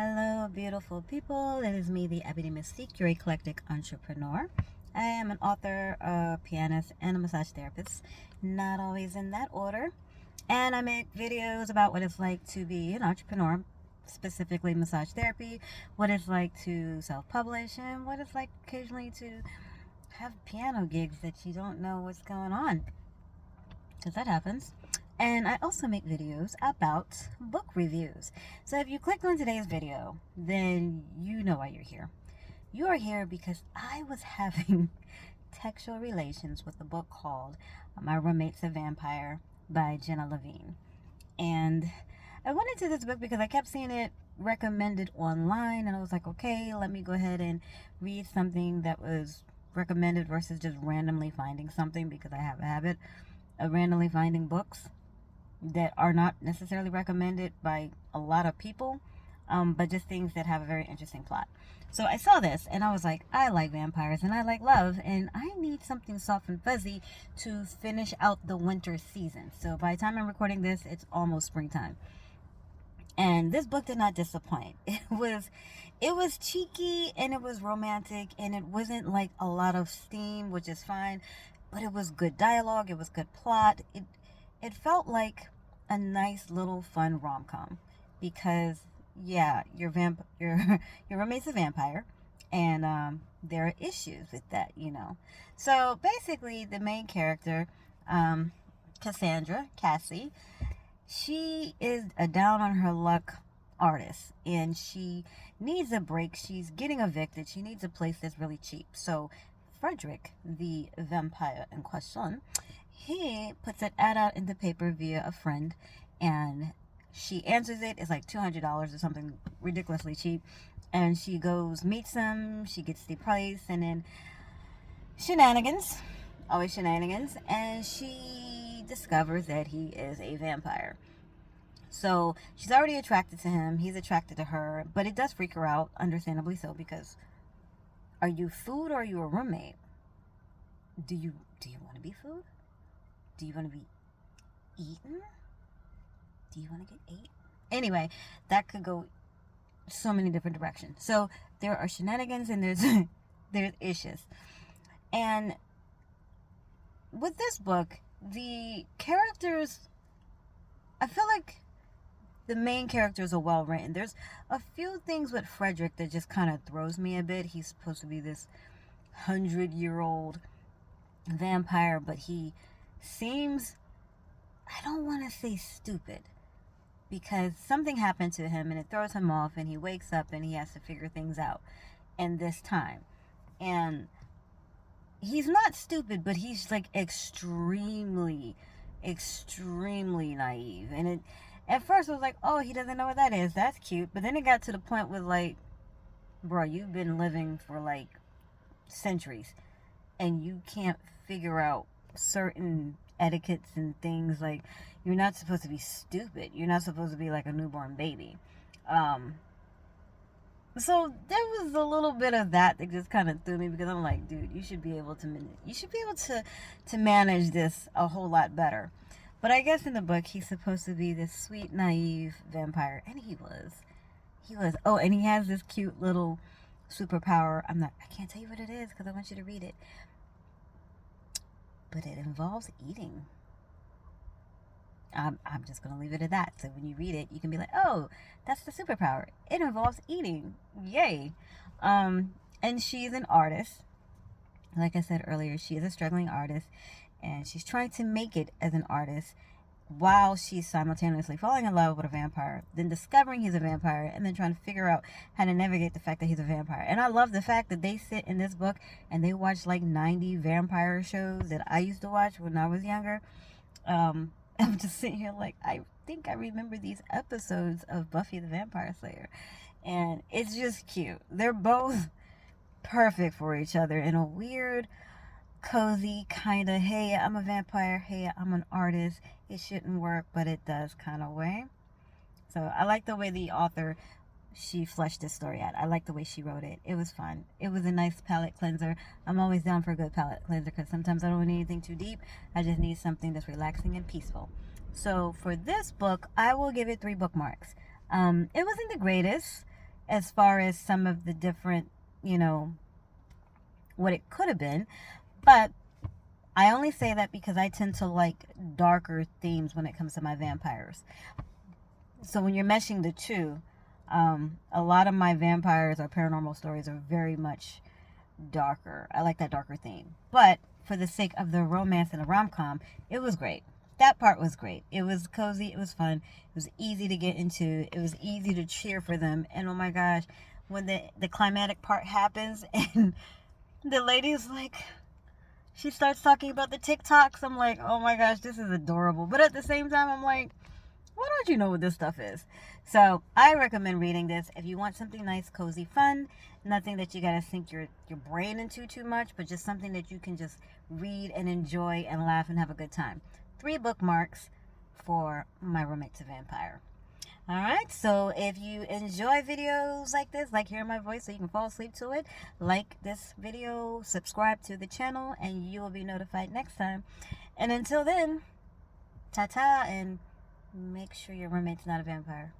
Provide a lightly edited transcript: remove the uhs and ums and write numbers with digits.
Hello, beautiful people. It is me, the Ebony Mystique, your eclectic entrepreneur. I am an author, a pianist, and a massage therapist. Not always in that order. And I make videos about what it's like to be an entrepreneur, specifically massage therapy, what it's like to self-publish, and what it's like occasionally to have piano gigs that you don't know what's going on. Because that happens. And I also make videos about book reviews. So if you clicked on today's video, then you know why you're here. You are here because I was having textual relations with a book called My Roommate's a Vampire by Jenna Levine. And I went into this book because I kept seeing it recommended online, and I was like, okay, let me go ahead and read something that was recommended versus just randomly finding something, because I have a habit of randomly finding books that are not necessarily recommended by a lot of people, but just things that have a very interesting plot. So I saw this and I was like, I like vampires and I like love, and I need something soft and fuzzy to finish out the winter season. So by the time I'm recording this, it's almost springtime. And this book did not disappoint. It was cheeky and it was romantic, and it wasn't like a lot of steam, which is fine, but it was good dialogue, it was good plot. It felt like a nice little fun rom-com, because yeah, your roommate's a vampire, and there are issues with that, you know. So basically, the main character, Cassie, she is a down on her luck artist, and she needs a break. She's getting evicted. She needs a place that's really cheap. So Frederick, the vampire in question, he puts an ad out in the paper via a friend, and she answers it. It's like $200 or something ridiculously cheap. And she goes, meets him, she gets the price, and then shenanigans, always shenanigans, and she discovers that he is a vampire. So she's already attracted to him, he's attracted to her, but it does freak her out, understandably so, because are you food or are you a roommate? Do you want to be food? Do you want to be eaten? Do you want to get ate? Anyway, that could go so many different directions. So there are shenanigans and there's issues. And with this book, the characters, I feel like the main characters are well written. There's a few things with Frederick that just kind of throws me a bit. He's supposed to be this 100-year-old vampire, but he seems, I don't want to say stupid, because something happened to him and it throws him off, and he wakes up and he has to figure things out in this time. And he's not stupid, but he's like extremely naive. And at first I was like, oh, he doesn't know what that is, that's cute. But then it got to the point with like, bro, you've been living for like centuries and you can't figure out certain etiquettes and things. Like, you're not supposed to be stupid, you're not supposed to be like a newborn baby. So there was a little bit of that just kind of threw me, because I'm like, dude, you should be able to manage this a whole lot better. But I guess in the book he's supposed to be this sweet, naive vampire, and he was. Oh, and he has this cute little superpower. I can't tell you what it is because I want you to read it. But it involves eating. I'm just going to leave it at that. So when you read it, you can be like, oh, that's the superpower. It involves eating. Yay. And she's an artist. Like I said earlier, she is a struggling artist, and she's trying to make it as an artist while she's simultaneously falling in love with a vampire, then discovering he's a vampire, and then trying to figure out how to navigate the fact that he's a vampire. And I love the fact that they sit in this book and they watch like 90 vampire shows that I used to watch when I was younger. I'm just sitting here like, I think I remember these episodes of Buffy the Vampire Slayer, and it's just cute. They're both perfect for each other in a weird, cozy kind of, hey, I'm a vampire, hey, I'm an artist, it shouldn't work but it does kind of way. So I like the way the author, she fleshed this story out. I like the way she wrote it. It was fun. It was a nice palate cleanser. I'm always down for a good palate cleanser, because sometimes I don't need anything too deep. I just need something that's relaxing and peaceful. So for this book, I will give it 3 bookmarks. It wasn't the greatest. as far as some of the different, what it could have been. But I only say that because I tend to like darker themes when it comes to my vampires. So when you're meshing the two, a lot of my vampires or paranormal stories are very much darker. I like that darker theme. But for the sake of the romance and the rom-com, it was great. That part was great. It was cozy. It was fun. It was easy to get into. It was easy to cheer for them. And oh my gosh, when the climatic part happens and the lady's like, she starts talking about the TikToks, I'm like, oh my gosh, this is adorable. But at the same time, I'm like, why don't you know what this stuff is? So I recommend reading this if you want something nice, cozy, fun. Nothing that you gotta sink your brain into too much, but just something that you can just read and enjoy and laugh and have a good time. 3 bookmarks for My Roommate's a Vampire. Alright, so if you enjoy videos like this, like hearing my voice so you can fall asleep to it, like this video, subscribe to the channel, and you will be notified next time. And until then, ta-ta, and make sure your roommate's not a vampire.